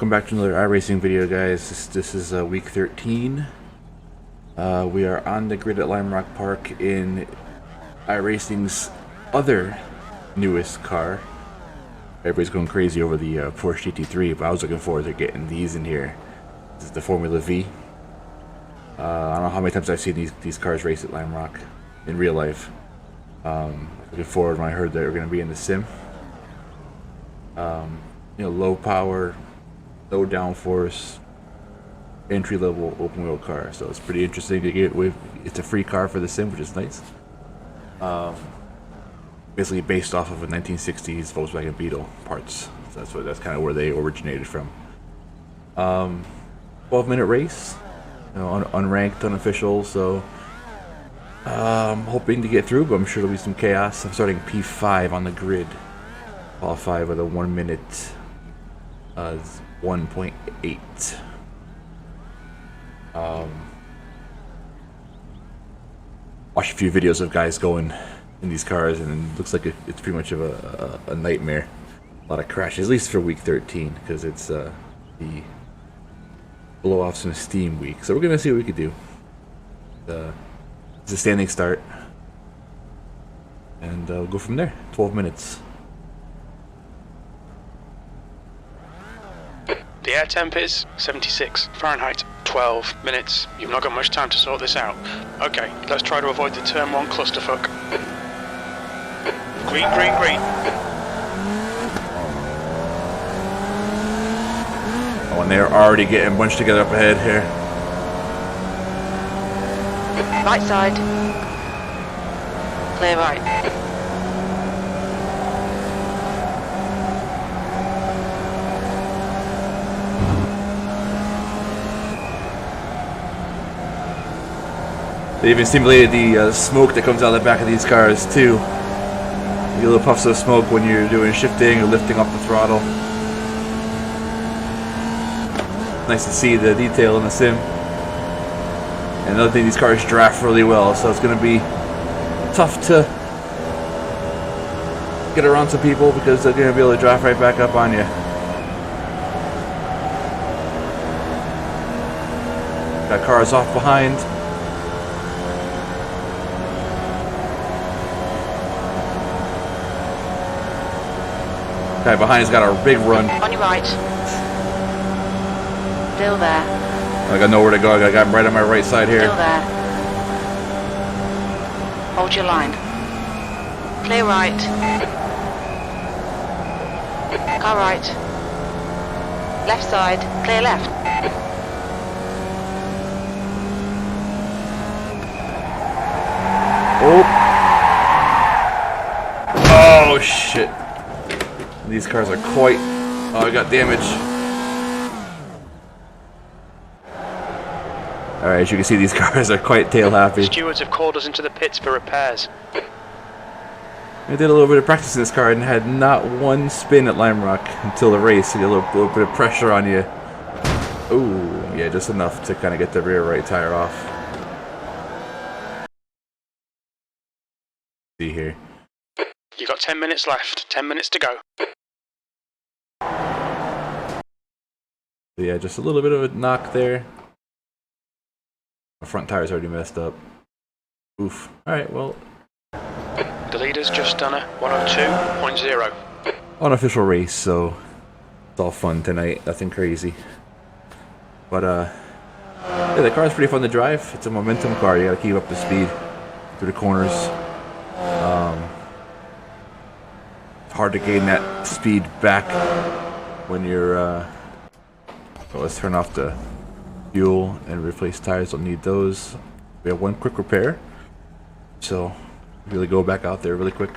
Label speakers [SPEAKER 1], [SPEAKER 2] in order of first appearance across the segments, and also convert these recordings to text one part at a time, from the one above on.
[SPEAKER 1] welcome back to another iRacing video, guys. This is week 13. We are on the grid at Lime Rock Park in iRacing's other newest car. Everybody's going crazy over the Porsche GT3, but I was looking forward to getting these in here. This is the Formula Vee. I don't know how many times I've seen these cars race at Lime Rock in real life. Looking forward when I heard that they were going to be in the sim. You know, low power, low downforce, entry level open wheel car. So it's pretty interesting to get with. It's a free car for the sim, which is nice. Basically based off of a 1960s Volkswagen Beetle parts. So that's kind of where they originated from. 12-minute race, you know, unranked, unofficial. So I'm hoping to get through, but I'm sure there'll be some chaos. I'm starting P5 on the grid. Qualified with a 1 minute 1.8. Watched a few videos of guys going in these cars, and it looks like it's pretty much of a nightmare. A lot of crashes, at least for week 13, because it's the blow off some steam week. So we're gonna see what we can do. It's a standing start, and we'll go from there. 12 minutes.
[SPEAKER 2] The air temp is 76 Fahrenheit, 12 minutes. You've not got much time to sort this out. Okay, let's try to avoid the turn 1 clusterfuck. Green, green, green.
[SPEAKER 1] Oh, and they're already getting bunched together up ahead here.
[SPEAKER 3] Right side. Clear right.
[SPEAKER 1] They even simulated the smoke that comes out of the back of these cars too. You get little puffs of smoke when you're doing shifting or lifting up the throttle. Nice to see the detail in the sim. And another thing, these cars draft really well, so it's going to be tough to get around some people because they're going to be able to draft right back up on you. Got cars off behind. Guy behind's got a big run.
[SPEAKER 3] On your right. Still there.
[SPEAKER 1] I got nowhere to go. I got him right on my right side here.
[SPEAKER 3] Still there. Hold your line. Clear right. Car right. Left side. Clear left.
[SPEAKER 1] Oh shit. These cars are quite... Oh, I got damage. Alright, as you can see, these cars are quite tail happy.
[SPEAKER 2] Stewards have called us into the pits for repairs.
[SPEAKER 1] I did a little bit of practice in this car and had not one spin at Lime Rock until the race. You get a little bit of pressure on you. Ooh, yeah, just enough to kind of get the rear right tire off. See here.
[SPEAKER 2] You got 10 minutes left. 10 minutes to go.
[SPEAKER 1] So yeah, just a little bit of a knock there. My front tire's already messed up. Oof. Alright, well.
[SPEAKER 2] The leader's just done a 102.0.
[SPEAKER 1] Unofficial race, so it's all fun tonight. Nothing crazy. But yeah, the car's pretty fun to drive. It's a momentum car. You gotta keep up the speed through the corners. It's hard to gain that speed back when you're well, let's turn off the fuel and replace tires. Don't need those. We have one quick repair, so really go back out there really quick.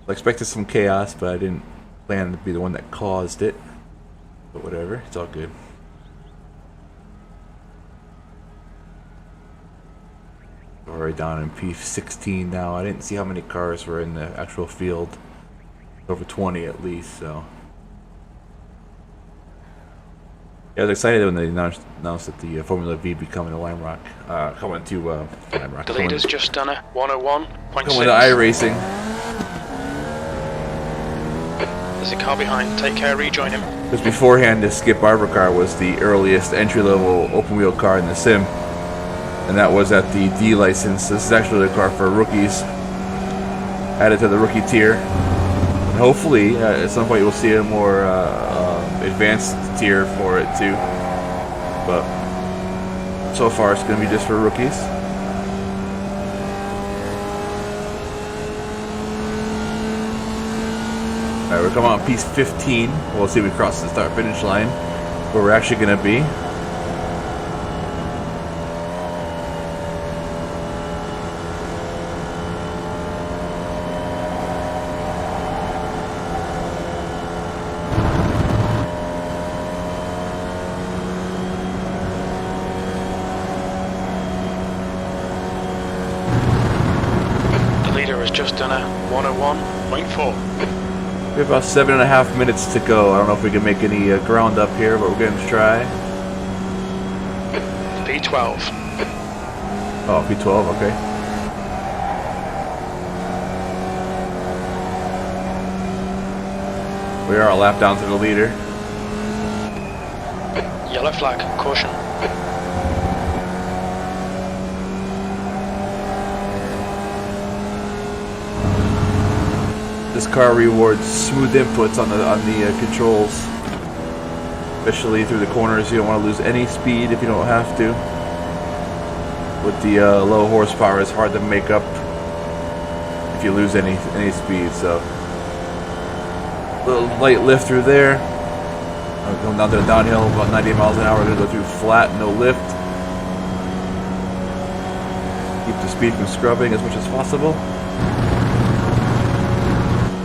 [SPEAKER 1] I expected some chaos, but I didn't plan to be the one that caused it. But whatever, it's all good. We're right down in P16 now. I didn't see how many cars were in the actual field. Over 20 at least, so. Yeah, I was excited when they announced that the Formula Vee be coming to Lime Rock. Coming to Lime Rock.
[SPEAKER 2] The leader's just done a 101.6.
[SPEAKER 1] Coming to iRacing.
[SPEAKER 2] there's a car behind. Take care, rejoin him.
[SPEAKER 1] Because beforehand, this Skip Barber car was the earliest entry-level open-wheel car in the sim. And that was at the D license. This is actually the car for rookies. Added to the rookie tier. And hopefully, at some point, you'll see a more advanced tier for it too. But so far, it's going to be just for rookies. Alright, we're coming on piece 15. We'll see if we cross the start-finish line, where we're actually going to be.
[SPEAKER 2] The leader has just done a 101.4.
[SPEAKER 1] We have about 7.5 minutes to go. I don't know if we can make any ground up here, but we're going to try.
[SPEAKER 2] P12.
[SPEAKER 1] Oh, P12, okay. We are a lap down to the leader.
[SPEAKER 2] Yellow flag, caution.
[SPEAKER 1] This car rewards smooth inputs on the controls, especially through the corners. You don't want to lose any speed if you don't have to. With the low horsepower, it's hard to make up if you lose any speed. So, little light lift through there. Going down to the downhill, about 90 miles an hour. We're gonna go through flat, no lift. Keep the speed from scrubbing as much as possible.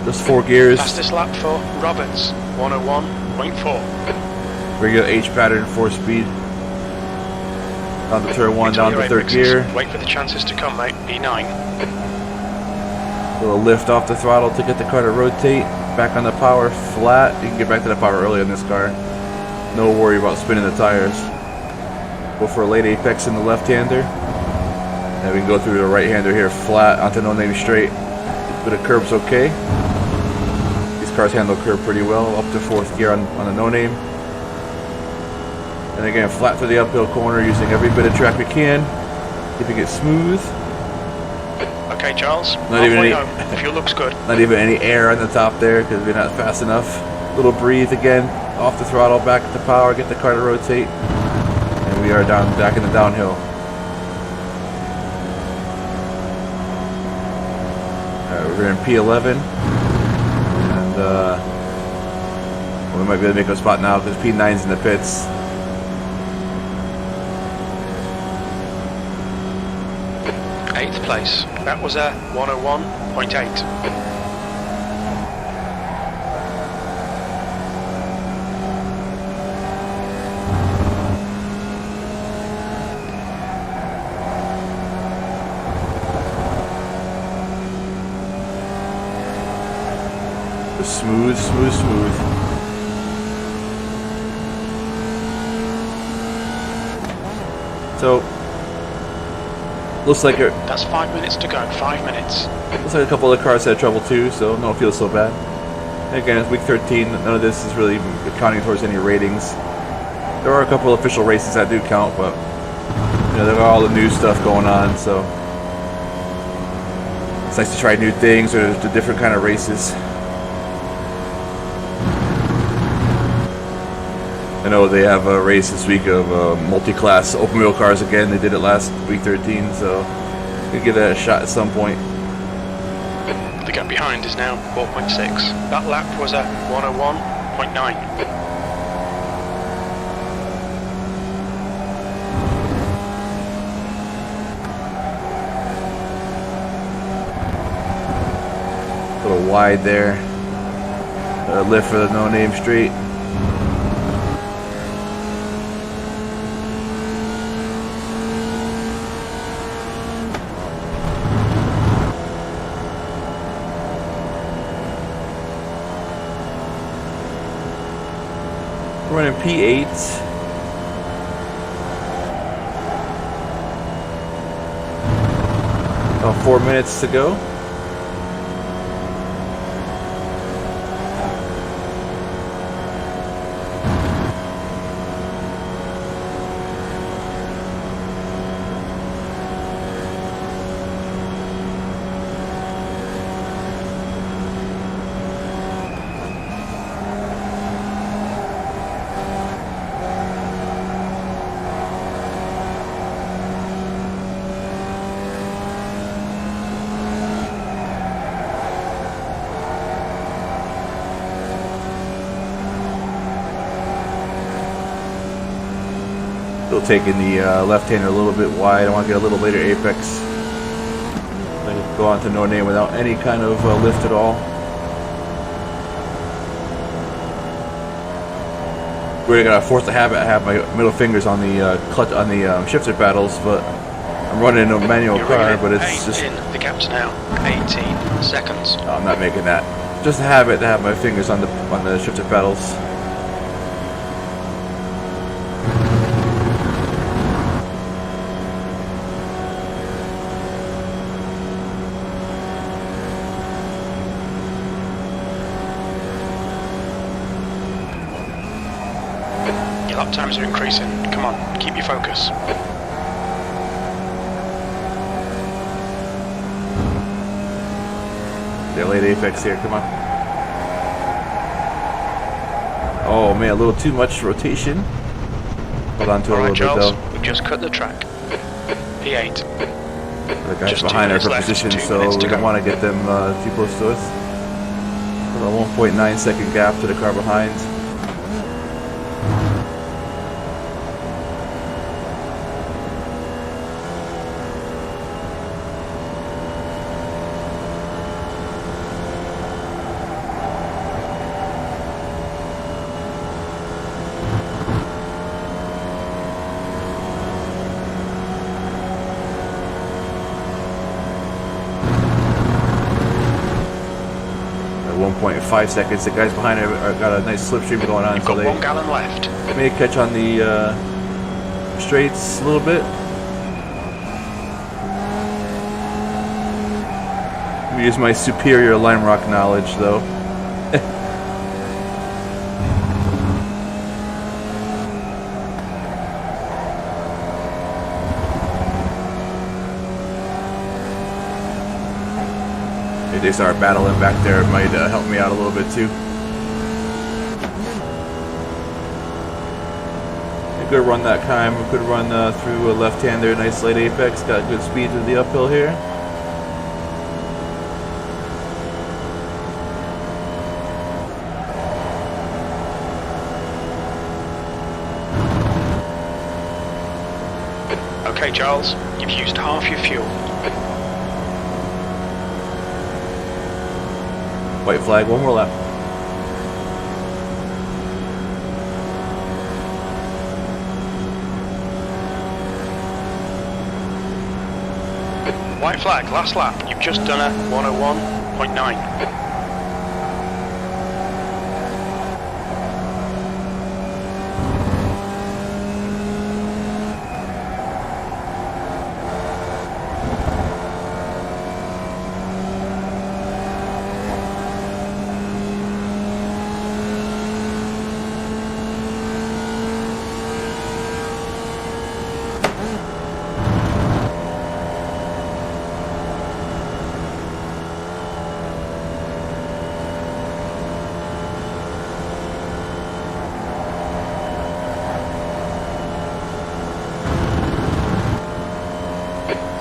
[SPEAKER 1] Just 4 gears.
[SPEAKER 2] Fastest lap for Roberts, 101.4.
[SPEAKER 1] Regular H pattern, 4 speed. Down to turn 1, down to 3rd gear.
[SPEAKER 2] Wait for the chances to come, mate. B9.
[SPEAKER 1] Little lift off the throttle to get the car to rotate. Back on the power, flat. You can get back to the power early on this car. No worry about spinning the tires. Go for a late apex in the left-hander. And we can go through the right-hander here, flat onto no name straight. Bit of curb's okay. These cars handle curb pretty well, up to 4th gear on the no name. And again, flat through the uphill corner, using every bit of track we can, keeping it smooth.
[SPEAKER 2] Okay, Charles.
[SPEAKER 1] Not even any,
[SPEAKER 2] fuel looks good.
[SPEAKER 1] Not even any air on the top there because we're not fast enough. Little breathe again, off the throttle, back at the power, get the car to rotate, and we are back in the downhill. We're in P11, and we might be able to make a spot now because P9's in the pits.
[SPEAKER 2] Eighth place. That was a 101.8.
[SPEAKER 1] Smooth, smooth, smooth. So, looks like
[SPEAKER 2] that's 5 minutes to go. 5 minutes.
[SPEAKER 1] Looks like a couple of cars had trouble too, so don't feel so bad. And again, it's week 13. None of this is really counting towards any ratings. There are a couple of official races that do count, but you know, there are all the new stuff going on, so it's nice to try new things or the different kind of races. I know they have a race this week of multi-class open-wheel cars again. They did it last week 13, so we'll give that a shot at some point.
[SPEAKER 2] The gap behind is now 4.6. That lap was at 101.9.
[SPEAKER 1] A little wide there. Lift for the no-name straight. Running P8. About 4 minutes to go. still taking the left-hander a little bit wide. I want to get a little later apex. I can go on to no name without any kind of lift at all. Really gotta force the habit. I have my middle fingers on the clutch on the shifter paddles, but I'm running a manual car. But it's just
[SPEAKER 2] the gap's now 18 seconds.
[SPEAKER 1] no, I'm not making that. Just a habit to have my fingers on the shifter pedals.
[SPEAKER 2] Your lap times are increasing. Come on, keep your focus.
[SPEAKER 1] Yeah, late apex here, come on. Oh man, a little too much rotation. Hold on to it a
[SPEAKER 2] Alright,
[SPEAKER 1] little
[SPEAKER 2] Charles,
[SPEAKER 1] bit
[SPEAKER 2] we've just cut the track. P8.
[SPEAKER 1] though. The guys
[SPEAKER 2] Just 2
[SPEAKER 1] behind are
[SPEAKER 2] minutes
[SPEAKER 1] for
[SPEAKER 2] left,
[SPEAKER 1] position,
[SPEAKER 2] 2
[SPEAKER 1] so
[SPEAKER 2] minutes
[SPEAKER 1] we
[SPEAKER 2] to
[SPEAKER 1] don't
[SPEAKER 2] go.
[SPEAKER 1] want to get them too close to us. About 1.9 second gap to the car behind. At 1.5 seconds, the guys behind are got a nice slipstream going on,
[SPEAKER 2] You've
[SPEAKER 1] so
[SPEAKER 2] got
[SPEAKER 1] they
[SPEAKER 2] 1 gallon left.
[SPEAKER 1] may catch on the straights a little bit. Let me use my superior Lime Rock knowledge, though. If they start battling back there, it might help me out a little bit too. A good run that time. We could run through a left-hander, nice late apex. Got good speed through the uphill here.
[SPEAKER 2] Okay, Charles, you've used half your fuel.
[SPEAKER 1] White flag, one more lap.
[SPEAKER 2] White flag, last lap. You've just done a 101.9.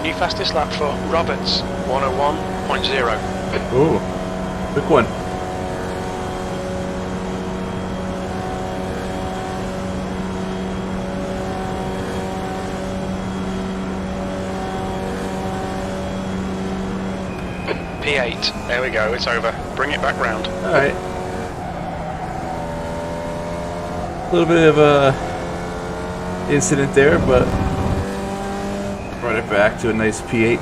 [SPEAKER 2] New fastest lap for Roberts, 101.0.
[SPEAKER 1] Ooh, quick one.
[SPEAKER 2] P8. There we go, it's over. Bring it back round.
[SPEAKER 1] Alright. A little bit of a incident there, but brought it back to a nice P8.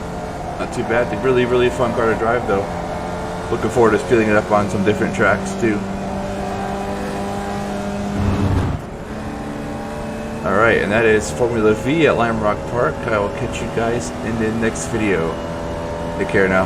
[SPEAKER 1] Not too bad. Really, really fun car to drive, though. Looking forward to speeding it up on some different tracks, too. Alright, and that is Formula Vee at Lime Rock Park. I will catch you guys in the next video. Take care now.